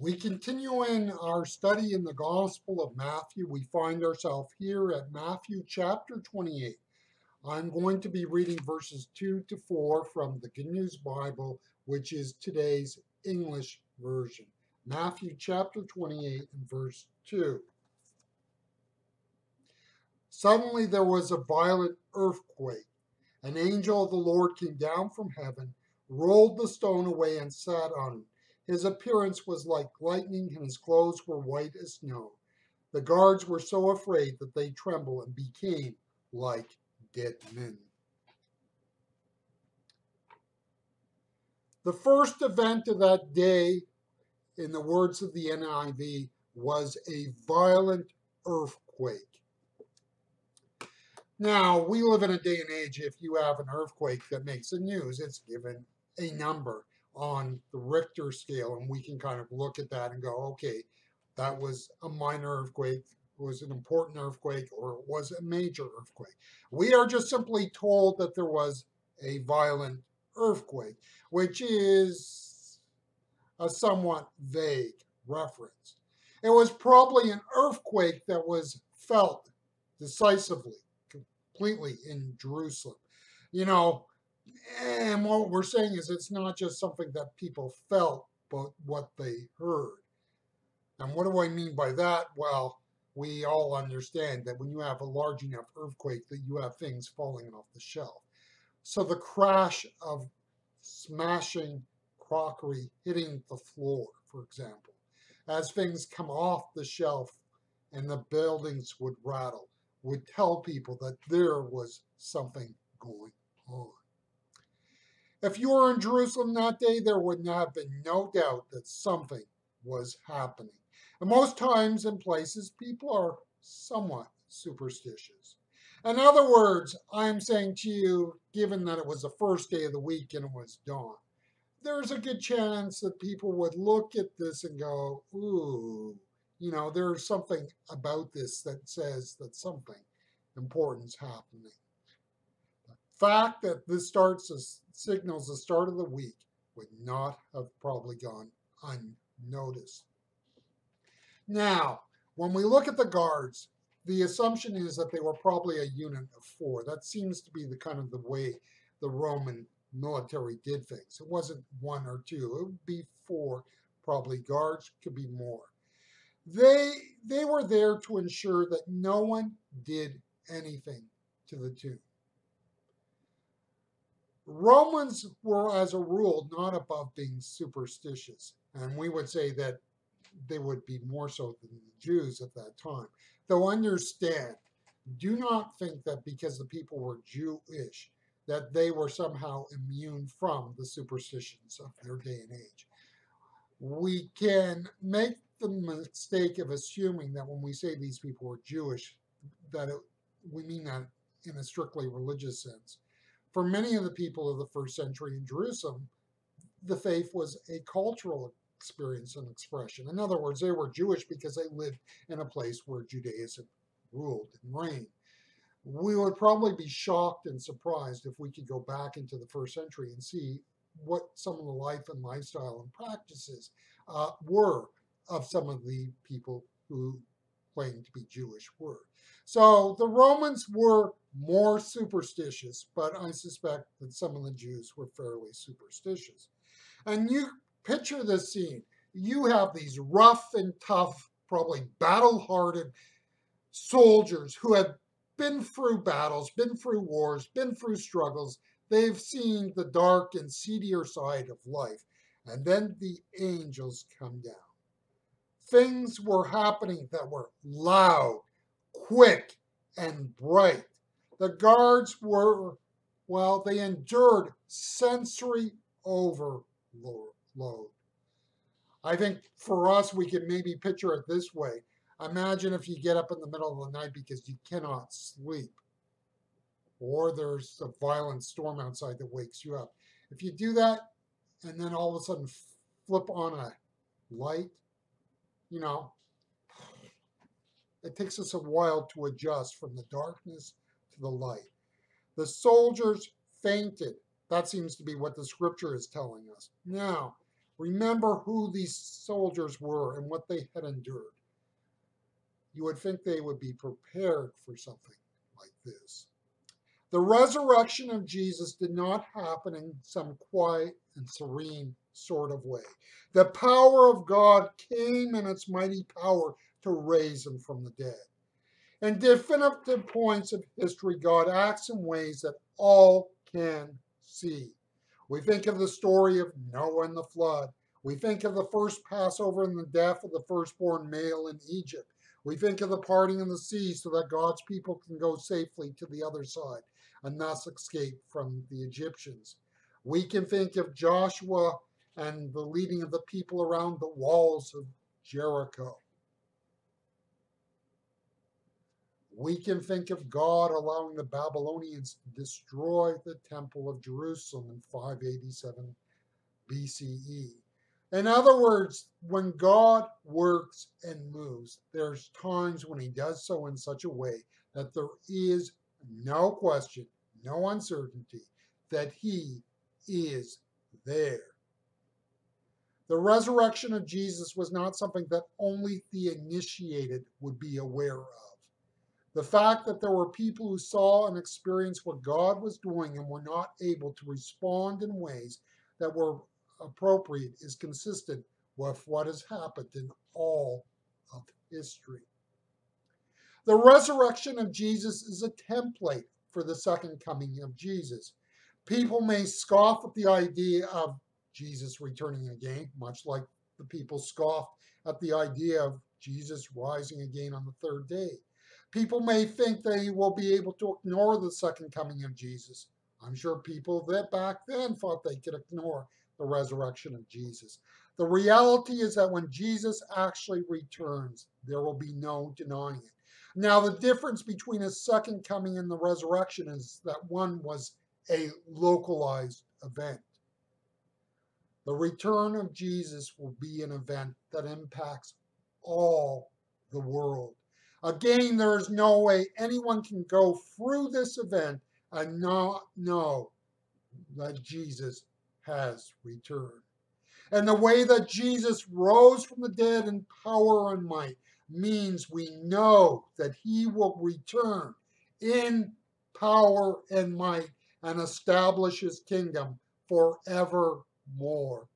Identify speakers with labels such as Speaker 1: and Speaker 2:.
Speaker 1: We continue in our study in the Gospel of Matthew. We find ourselves here at Matthew chapter 28. I'm going to be reading verses 2 to 4 from the Good News Bible, which is today's English version. Matthew chapter 28 and verse 2. Suddenly there was a violent earthquake. An angel of the Lord came down from heaven, rolled the stone away, and sat on it. His appearance was like lightning, and his clothes were white as snow. The guards were so afraid that they trembled and became like dead men. The first event of that day, in the words of the NIV, was a violent earthquake. Now, we live in a day and age, if you have an earthquake that makes the news, it's given a number on the Richter scale, and we can kind of look at that and go, okay, that was a minor earthquake, it was an important earthquake, or it was a major earthquake. We are just simply told that there was a violent earthquake, which is a somewhat vague reference. It was probably an earthquake that was felt decisively, completely in Jerusalem. And what we're saying is it's not just something that people felt, but what they heard. And what do I mean by that? Well, we all understand that when you have a large enough earthquake that you have things falling off the shelf. So the crash of smashing crockery hitting the floor, for example, as things come off the shelf and the buildings would rattle, would tell people that there was something going on. If you were in Jerusalem that day, there would have been no doubt that something was happening. And most times and places, people are somewhat superstitious. In other words, I'm saying to you, given that it was the first day of the week and it was dawn, there's a good chance that people would look at this and go, ooh, there's something about this that says that something important's happening. The fact that this signals the start of the week would not have probably gone unnoticed. Now, when we look at the guards, the assumption is that they were probably a unit of 4. That seems to be the kind of the way the Roman military did things. It wasn't 1 or 2. It would be 4, probably guards, could be more. They were there to ensure that no one did anything to the tomb. Romans were, as a rule, not above being superstitious, and we would say that they would be more so than the Jews at that time. Though understand, do not think that because the people were Jewish, that they were somehow immune from the superstitions of their day and age. We can make the mistake of assuming that when we say these people were Jewish, we mean that in a strictly religious sense. For many of the people of the first century in Jerusalem, the faith was a cultural experience and expression. In other words, they were Jewish because they lived in a place where Judaism ruled and reigned. We would probably be shocked and surprised if we could go back into the first century and see what some of the life and lifestyle and practices were of some of the people who claimed to be Jewish were. So the Romans were more superstitious, but I suspect that some of the Jews were fairly superstitious. And you picture this scene. You have these rough and tough, probably battle-hardened soldiers who have been through battles, been through wars, been through struggles. They've seen the dark and seedier side of life. And then the angels come down. Things were happening that were loud, quick, and bright. The guards were, well, they endured sensory overload. I think for us, we can maybe picture it this way. Imagine if you get up in the middle of the night because you cannot sleep, or there's a violent storm outside that wakes you up. If you do that, and then all of a sudden flip on a light, it takes us a while to adjust from the darkness to the light. The soldiers fainted. That seems to be what the scripture is telling us. Now, Remember who these soldiers were and what they had endured. You would think they would be prepared for something like this. The resurrection of Jesus did not happen in some quiet and serene sort of way. The power of God came in its mighty power to raise him from the dead. In definitive points of history, God acts in ways that all can see. We think of the story of Noah and the flood. We think of the first Passover and the death of the firstborn male in Egypt. We think of the parting of the sea so that God's people can go safely to the other side and thus escape from the Egyptians. We can think of Joshua and the leading of the people around the walls of Jericho. We can think of God allowing the Babylonians to destroy the Temple of Jerusalem in 587 BCE. In other words, when God works and moves, there's times when he does so in such a way that there is no question, no uncertainty that he is there. The resurrection of Jesus was not something that only the initiated would be aware of. The fact that there were people who saw and experienced what God was doing and were not able to respond in ways that were appropriate is consistent with what has happened in all of history. The resurrection of Jesus is a template for the second coming of Jesus. People may scoff at the idea of Jesus returning again, much like the people scoffed at the idea of Jesus rising again on the third day. People may think they will be able to ignore the second coming of Jesus. I'm sure people that back then thought they could ignore the resurrection of Jesus. The reality is that when Jesus actually returns, there will be no denying it. Now, the difference between his second coming and the resurrection is that one was a localized event. The return of Jesus will be an event that impacts all the world. Again, there is no way anyone can go through this event and not know that Jesus has returned. And the way that Jesus rose from the dead in power and might means we know that he will return in power and might and establish his kingdom forevermore.